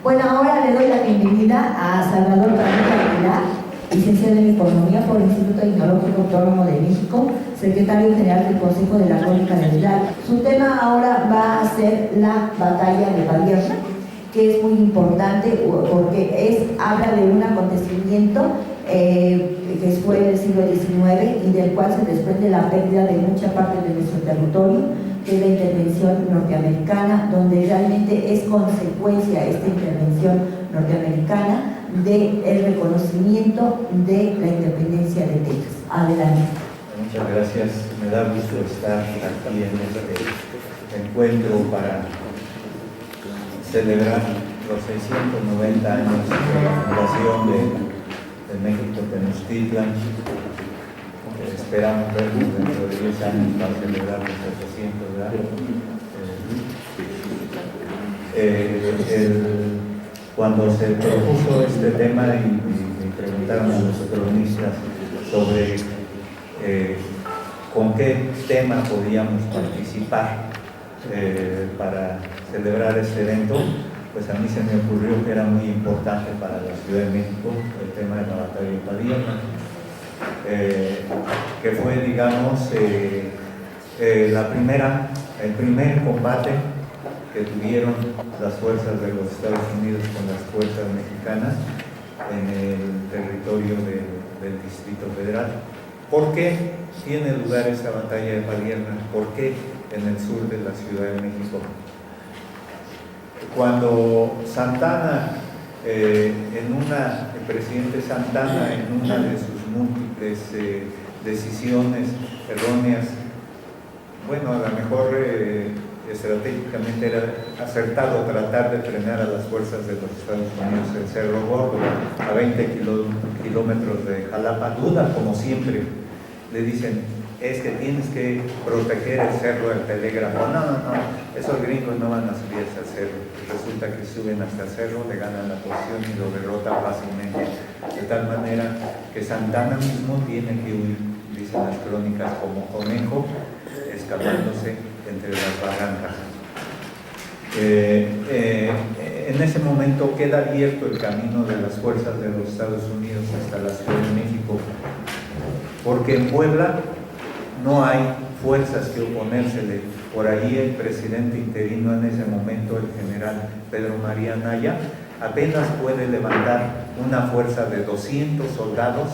Bueno, ahora le doy la bienvenida a Salvador Padilla Aguilar, licenciado en Economía por el Instituto Tecnológico Autónomo de México, secretario general del Consejo de la Crónica del Hidalgo. Su tema ahora va a ser la batalla de Padierna, que es muy importante porque habla de un acontecimiento que fue en el siglo XIX y del cual se desprende la pérdida de mucha parte de nuestro territorio, que es la intervención norteamericana, donde realmente es consecuencia esta intervención norteamericana del reconocimiento de la independencia de Texas. Adelante. Muchas gracias. Me da gusto estar aquí en este encuentro para celebrar los 690 años de la fundación de México Tenochtitlan. Esperamos vernos dentro de 10 años para celebrar los 700 años. Cuando se propuso este tema y preguntaron a los cronistas sobre con qué tema podíamos participar para celebrar este evento, pues a mí se me ocurrió que era muy importante para la Ciudad de México el tema de la batalla de Padierna, que fue, digamos, el primer combate que tuvieron las fuerzas de los Estados Unidos con las fuerzas mexicanas en el territorio del Distrito Federal. ¿Por qué tiene lugar esta batalla de Padierna? ¿Por qué en el sur de la Ciudad de México? Cuando Santana, el presidente Santana, en una de sus múltiples decisiones erróneas, bueno, a lo mejor estratégicamente era acertado tratar de frenar a las fuerzas de los Estados Unidos en Cerro Gordo, a 20 kilómetros de Jalapa. Duda, como siempre, le dicen, es que tienes que proteger el cerro del telégrafo. No, esos gringos no van a subir hasta el cerro. Resulta que suben hasta el cerro, le ganan la posición y lo derrotan fácilmente, de tal manera que Santana mismo tiene que huir, dicen las crónicas, como conejo, escapándose entre las barrancas. En ese momento queda abierto el camino de las fuerzas de los Estados Unidos hasta la Ciudad de México, porque en Puebla no hay fuerzas que oponérsele. Por ahí el presidente interino en ese momento, el general Pedro María Anaya, apenas puede levantar una fuerza de 200 soldados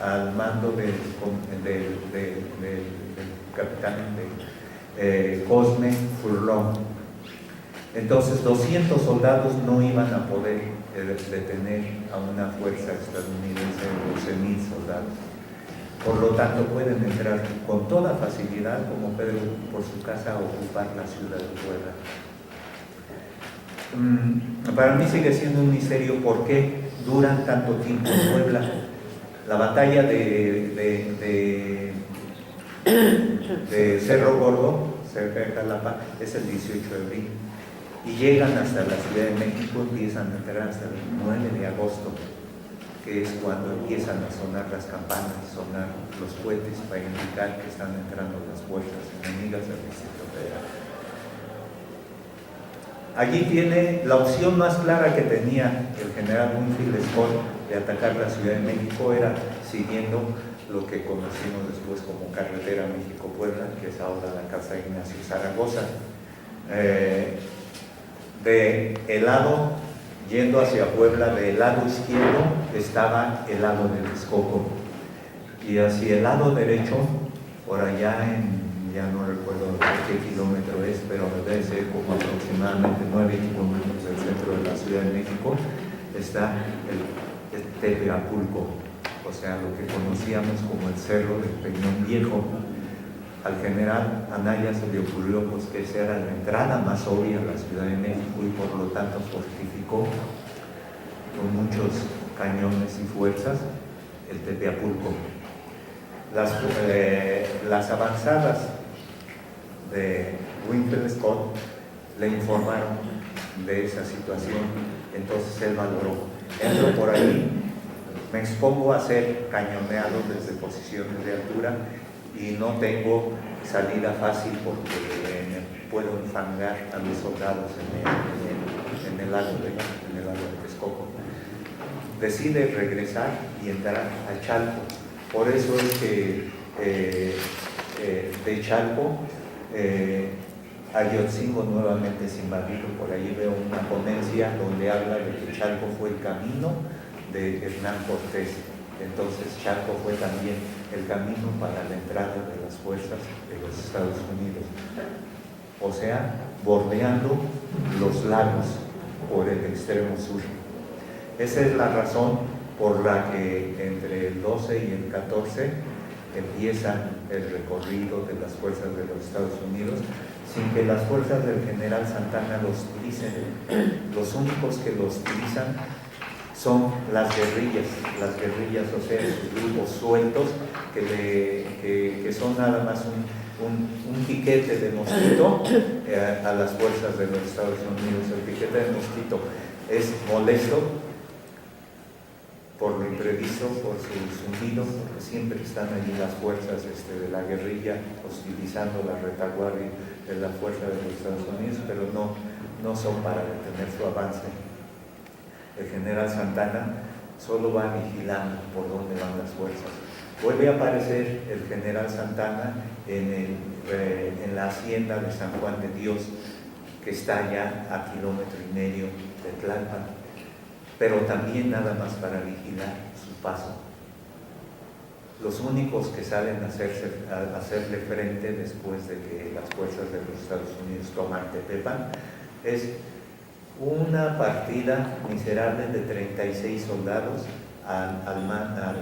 al mando del capitán Cosme Furlong. Entonces 200 soldados no iban a poder detener a una fuerza estadounidense de 12,000 soldados. Por lo tanto, pueden entrar con toda facilidad, como Pedro por su casa, a ocupar la ciudad de Puebla. Para mí sigue siendo un misterio por qué duran tanto tiempo en Puebla. La batalla de Cerro Gordo, cerca de Jalapa, es el 18 de abril. Y llegan hasta la Ciudad de México, empiezan a entrar hasta el 9 de agosto. Que es cuando empiezan a sonar las campanas, sonar los cohetes para indicar que están entrando las fuerzas enemigas del Distrito Federal. Allí tiene la opción más clara que tenía el general Winfield Scott de atacar la Ciudad de México, era siguiendo lo que conocimos después como carretera México-Puebla, que es ahora la Casa Ignacio Zaragoza. El lado yendo hacia Puebla, del lado izquierdo estaba el lado de Texcoco, y hacia el lado derecho, por allá ya no recuerdo qué kilómetro es, pero debe ser como aproximadamente 9 kilómetros del centro de la Ciudad de México, está el Tepeapulco, o sea, lo que conocíamos como el Cerro del Peñón Viejo. Al general Anaya se le ocurrió pues, que esa era la entrada más obvia a la Ciudad de México, y por lo tanto fortificó con muchos cañones y fuerzas el Tepeapulco. Las avanzadas de Winfield Scott le informaron de esa situación, entonces él valoró, entro por ahí, me expongo a ser cañoneado desde posiciones de altura y no tengo salida fácil porque puedo enfangar a los soldados en el lago de Texcoco, decide regresar y entrar a Chalco. Por eso es que de Chalco Ayotzingo nuevamente es invadido. Por ahí veo una ponencia donde habla de que Chalco fue el camino de Hernán Cortés. Entonces Chalco fue también el camino para la entrada de las fuerzas de los Estados Unidos, o sea, bordeando los lagos por el extremo sur. Esa es la razón por la que entre el 12 y el 14 empieza el recorrido de las fuerzas de los Estados Unidos, sin que las fuerzas del general Santana los utilicen. Los únicos que los utilizan son las guerrillas, o sea, esos grupos sueltos que son nada más un piquete de mosquito a las fuerzas de los Estados Unidos. El piquete de mosquito es molesto por lo imprevisto, por su zumbido, porque siempre están allí las fuerzas de la guerrilla hostilizando la retaguardia de la fuerza de los Estados Unidos, pero no son para detener su avance. El general Santana solo va vigilando por dónde van las fuerzas. Vuelve a aparecer el general Santana en la hacienda de San Juan de Dios, que está ya a 1,5 kilómetros de Tlalpan, pero también nada más para vigilar su paso. Los únicos que salen a hacerle frente después de que las fuerzas de los Estados Unidos toman Tepepan es una partida miserable de 36 soldados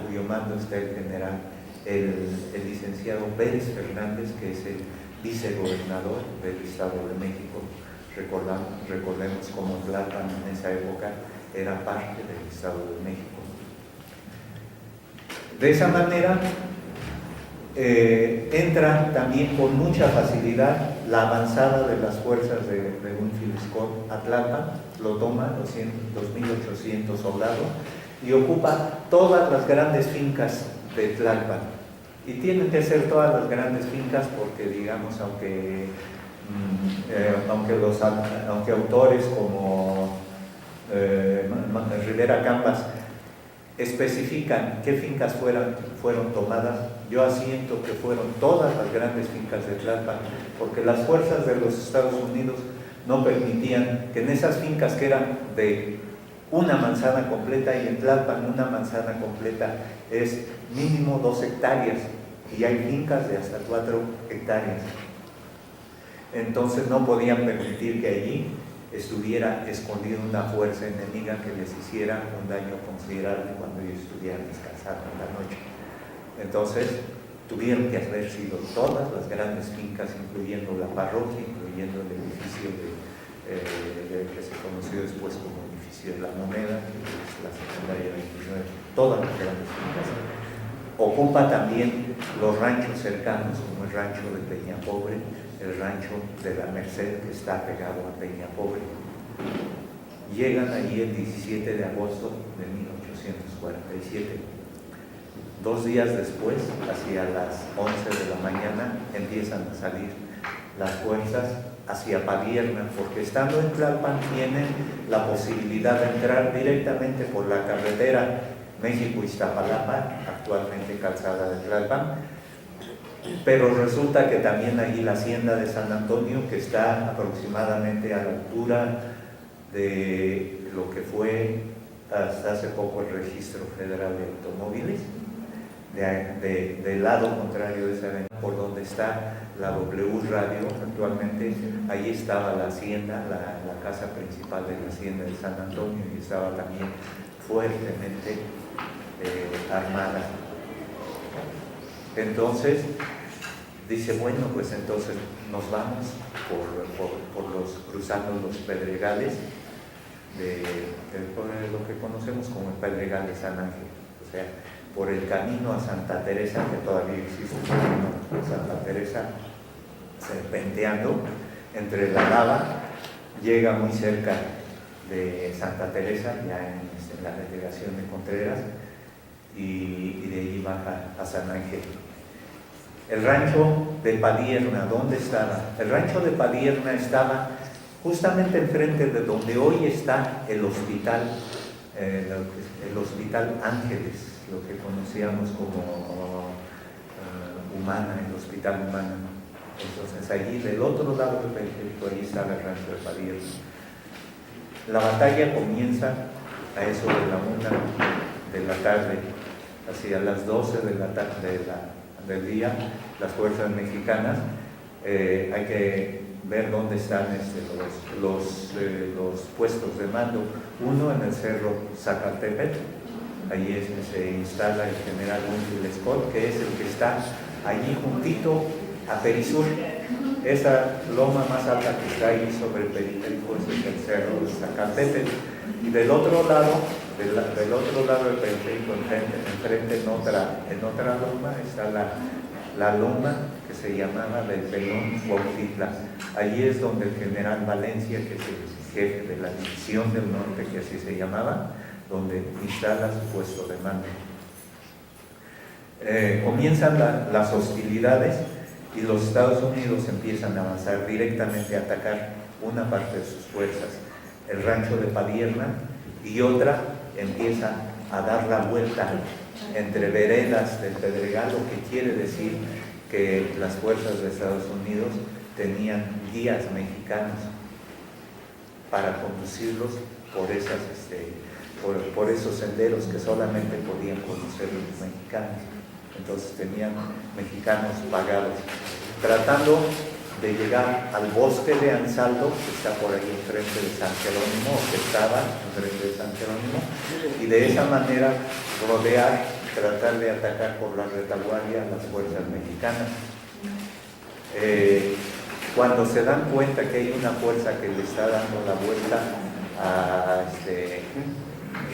cuyo mando está el general, el licenciado Pérez Fernández, que es el vicegobernador del Estado de México. Recordemos cómo Tlalpan en esa época era parte del Estado de México. De esa manera entra también con mucha facilidad la avanzada de las fuerzas de Winfield Scott a Tlalpan, lo toma 2.800 soldados y ocupa todas las grandes fincas de Tlalpan. Y tienen que ser todas las grandes fincas porque, digamos, aunque autores como Rivera Cambas especifican qué fincas fueron tomadas, yo asiento que fueron todas las grandes fincas de Tlalpan, porque las fuerzas de los Estados Unidos no permitían que en esas fincas, que eran de una manzana completa, y en Tlalpan una manzana completa es mínimo 2 hectáreas, y hay fincas de hasta 4 hectáreas. Entonces no podían permitir que allí estuviera escondida una fuerza enemiga que les hiciera un daño considerable cuando ellos estuvieran descansando en la noche. Entonces tuvieron que haber sido todas las grandes fincas, incluyendo la parroquia, incluyendo el edificio que se conoció después como edificio de la Moneda, que es la secundaria 29, todas las grandes fincas. Ocupa también los ranchos cercanos, como el rancho de Peña Pobre, el rancho de la Merced, que está pegado a Peña Pobre. Llegan allí el 17 de agosto de 1847. 2 días después, hacia las 11 de la mañana, empiezan a salir las fuerzas hacia Padierna, porque estando en Tlalpan tienen la posibilidad de entrar directamente por la carretera México-Iztapalapa, actualmente calzada de Tlalpan, pero resulta que también allí la hacienda de San Antonio, que está aproximadamente a la altura de lo que fue hasta hace poco el Registro Federal de Automóviles, del lado contrario de esa avenida, por donde está la W Radio actualmente, ahí estaba la hacienda, la casa principal de la hacienda de San Antonio, y estaba también fuertemente armada. Entonces dice, bueno, pues entonces nos vamos cruzando los pedregales de lo que conocemos como el Pedregal de San Ángel, o sea, por el camino a Santa Teresa, que todavía existe el camino a Santa Teresa, serpenteando entre la lava, llega muy cerca de Santa Teresa, ya en la delegación de Contreras, y de ahí baja a San Ángel. El rancho de Padierna, ¿dónde estaba? El rancho de Padierna estaba justamente enfrente de donde hoy está el hospital Ángeles, lo que conocíamos como Humana, el Hospital Humana. Entonces allí del otro lado del periférico, ahí está el rancho de Padierna. La batalla comienza a eso de la 1 de la tarde, hacia las 12 de la tarde del día, las fuerzas mexicanas. Hay que ver dónde están los puestos de mando. Uno en el cerro Zacatepetl, allí es que se instala el general Winfield Scott, que es el que está allí juntito a Perisur. Esa loma más alta que está ahí sobre el periférico es el cerro Zacatepetl. Y del otro lado del periférico, enfrente en otra loma, está la loma que se llamaba del Pelón Cuautitla. Allí es donde el general Valencia, que es el jefe de la División del Norte, que así se llamaba, donde instala su puesto de mando. Comienzan las hostilidades y los Estados Unidos empiezan a avanzar directamente a atacar una parte de sus fuerzas, el rancho de Padierna, y otra empieza a dar la vuelta entre veredas del Pedregal, lo que quiere decir que las fuerzas de Estados Unidos tenían guías mexicanos para conducirlos por esos senderos que solamente podían conocer los mexicanos. Entonces tenían mexicanos pagados, tratando de llegar al bosque de Ansaldo, que está por ahí enfrente de San Jerónimo, o que estaba enfrente de San Jerónimo, y de esa manera tratar de atacar por la retaguardia a las fuerzas mexicanas. Cuando se dan cuenta que hay una fuerza que le está dando la vuelta,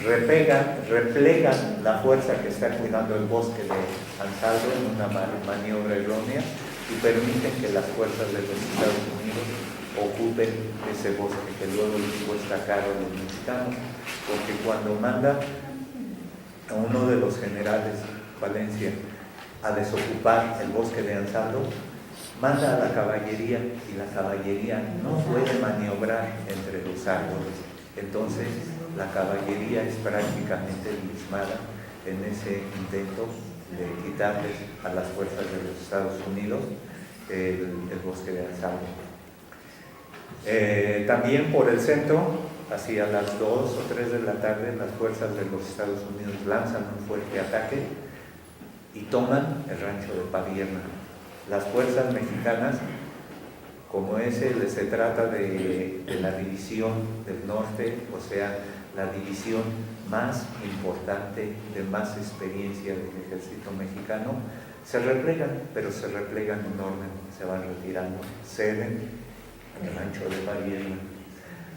replegan la fuerza que está cuidando el bosque de Ansaldo en una maniobra errónea y permiten que las fuerzas de los Estados Unidos ocupen ese bosque, que luego les cuesta caro a los mexicanos, porque cuando manda a uno de los generales, Valencia, a desocupar el bosque de Ansaldo, manda a la caballería, y la caballería no puede maniobrar entre los árboles. Entonces la caballería es prácticamente diezmada en ese intento de quitarles a las fuerzas de los Estados Unidos el bosque de Ansaldo. También por el centro, hacia las 2 o 3 de la tarde, las fuerzas de los Estados Unidos lanzan un fuerte ataque y toman el rancho de Padierna. Las fuerzas mexicanas, como se trata de la división del norte, o sea, la división más importante, de más experiencia del ejército mexicano, se replegan, pero se replegan en orden, se van retirando, ceden el rancho de Padierna.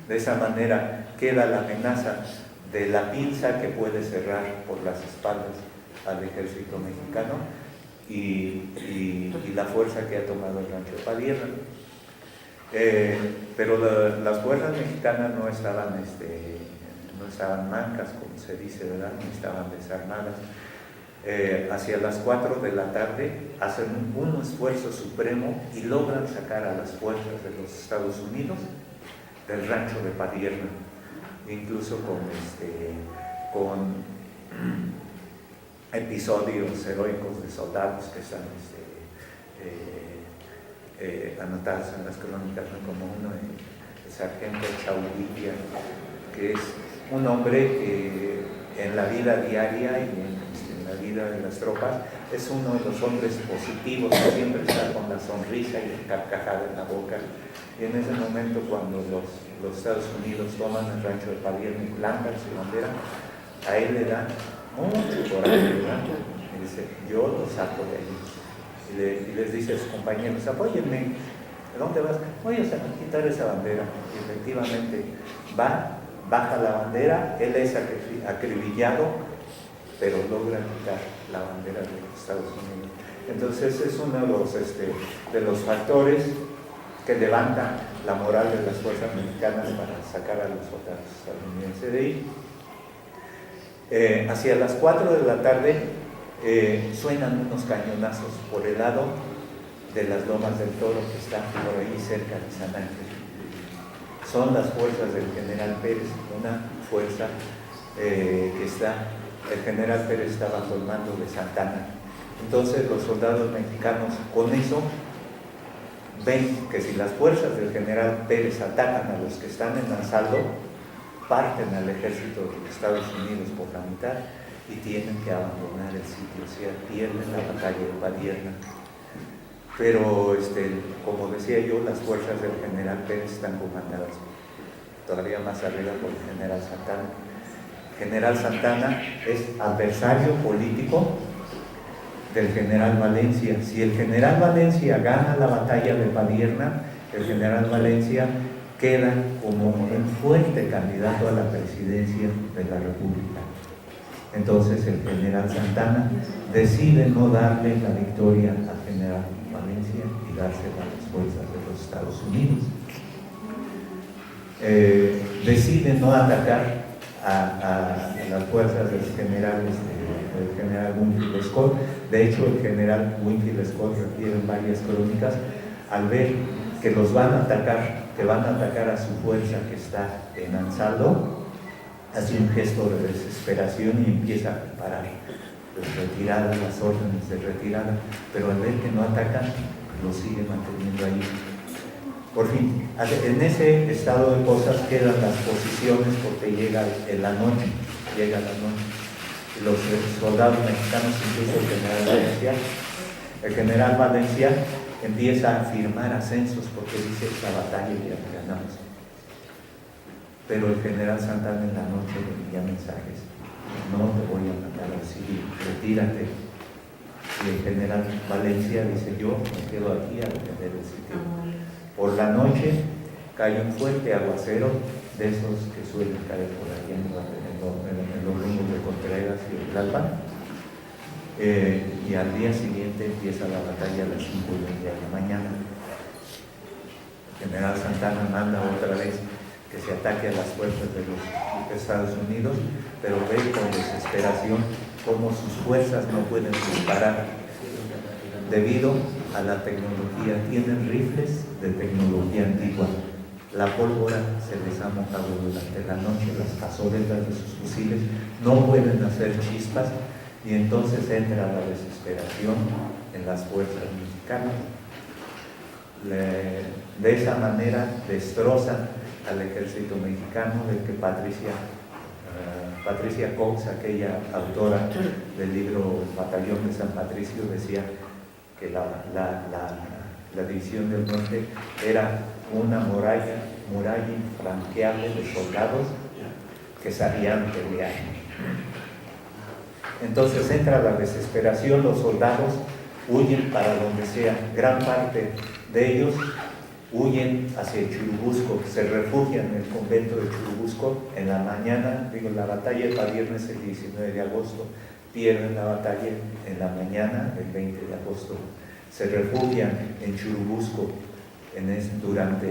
De esa manera queda la amenaza de la pinza que puede cerrar por las espaldas al ejército mexicano y la fuerza que ha tomado el rancho de Padierna. Pero las fuerzas mexicanas no estaban mancas, como se dice, ¿verdad? No estaban desarmadas. Hacia las 4 de la tarde hacen un esfuerzo supremo y logran sacar a las fuerzas de los Estados Unidos del rancho de Padierna, incluso con episodios heroicos de soldados que están anotados en las crónicas, ¿no? Como uno, el sargento Chauvilla, que es un hombre que en la vida diaria y en la vida de las tropas es uno de los hombres positivos, que siempre está con la sonrisa y la carcajada en la boca. Y en ese momento, cuando los Estados Unidos toman el rancho de Padierna y plantan su bandera, a él le da mucho coraje, ¿verdad? Y dice: yo lo saco de ahí. Y les dice a sus compañeros: apóyenme. ¿A dónde vas? Voy a quitar esa bandera. Y efectivamente baja la bandera, él es acribillado, pero logra quitar la bandera de los Estados Unidos. Entonces es uno de los factores que levantan la moral de las fuerzas mexicanas para sacar a los soldados estadounidenses de ahí. Hacia las 4 de la tarde suenan unos cañonazos por el lado de las Lomas del Toro, que están por ahí cerca de San Ángel. son las fuerzas del general Pérez, una fuerza que está, el general Pérez está bajo el mando de Santana. Entonces los soldados mexicanos con eso ven que si las fuerzas del general Pérez atacan a los que están en Ansaldo, parten al ejército de Estados Unidos por la mitad y tienen que abandonar el sitio, o sea, pierden la batalla de Padierna. Pero, como decía yo, las fuerzas del general Pérez están comandadas todavía más arriba por el general Santana. General Santana es adversario político del general Valencia. Si el general Valencia gana la batalla de Padierna, el general Valencia queda como un fuerte candidato a la presidencia de la República. Entonces el general Santana decide no darle la victoria al general Valencia y dársela a las fuerzas de los Estados Unidos. Decide no atacar a las fuerzas del general Winfield Scott. De hecho, el general Winfield Scott refiere en varias crónicas, al ver que los van a atacar, que van a atacar a su fuerza que está en Ansaldo, hace un gesto de desesperación y empieza a preparar retirada, las órdenes de retirada, pero al ver que no atacan, lo sigue manteniendo ahí. Por fin, en ese estado de cosas quedan las posiciones porque llega la noche, y los soldados mexicanos, incluso el general Valencia empieza a firmar ascensos porque dice la batalla ya la ganamos. Pero el general Santana en la noche le envía mensajes: no te voy a matar así, retírate. Y el general Valencia dice: yo me quedo aquí a defender el sitio. Por la noche cae un fuerte aguacero, de esos que suelen caer por aquí en los rumbos de Contreras y de Tlalpan. Y al día siguiente empieza la batalla a las 5:30 de la mañana. El general Santana manda otra vez que se ataque a las fuerzas de los Estados Unidos, pero ve con desesperación cómo sus fuerzas no pueden disparar debido a la tecnología. Tienen rifles de tecnología antigua. La pólvora se les ha mojado durante la noche, las cazoletas de sus fusiles no pueden hacer chispas, y entonces entra la desesperación en las fuerzas mexicanas. De esa manera destrozan al ejército mexicano, del que Patricia Cox, aquella autora del libro Batallón de San Patricio, decía que la división del norte era una muralla infranqueable de soldados que sabían pelear. Entonces entra la desesperación, los soldados huyen para donde sea, gran parte de ellos huyen hacia Churubusco, se refugian en el convento de Churubusco. En la mañana, la batalla de Padierna es el 19 de agosto, pierden la batalla en la mañana, el 20 de agosto. Se refugian en Churubusco, durante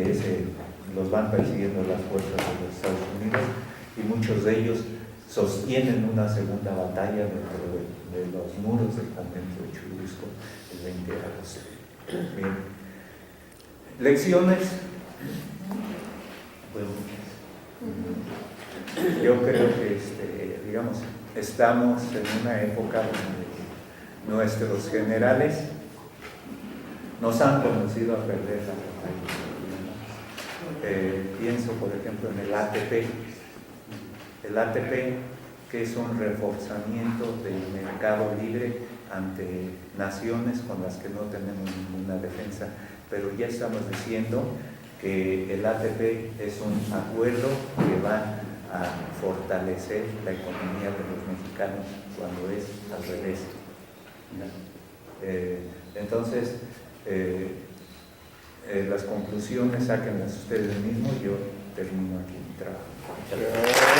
los van persiguiendo las fuerzas de los Estados Unidos, y muchos de ellos sostienen una segunda batalla dentro de los muros del convento de Churubusco el 20 de agosto. Bien. Lecciones. Bueno, yo creo que estamos en una época donde nuestros generales nos han conducido a perder la batalla. Pienso, por ejemplo, en el ATP. El ATP, que es un reforzamiento del mercado libre ante naciones con las que no tenemos ninguna defensa. Pero ya estamos diciendo que el ATP es un acuerdo que va a fortalecer la economía de los mexicanos, cuando es al revés. Entonces, las conclusiones sáquenlas ustedes mismos. Yo termino aquí mi trabajo. Muchas gracias.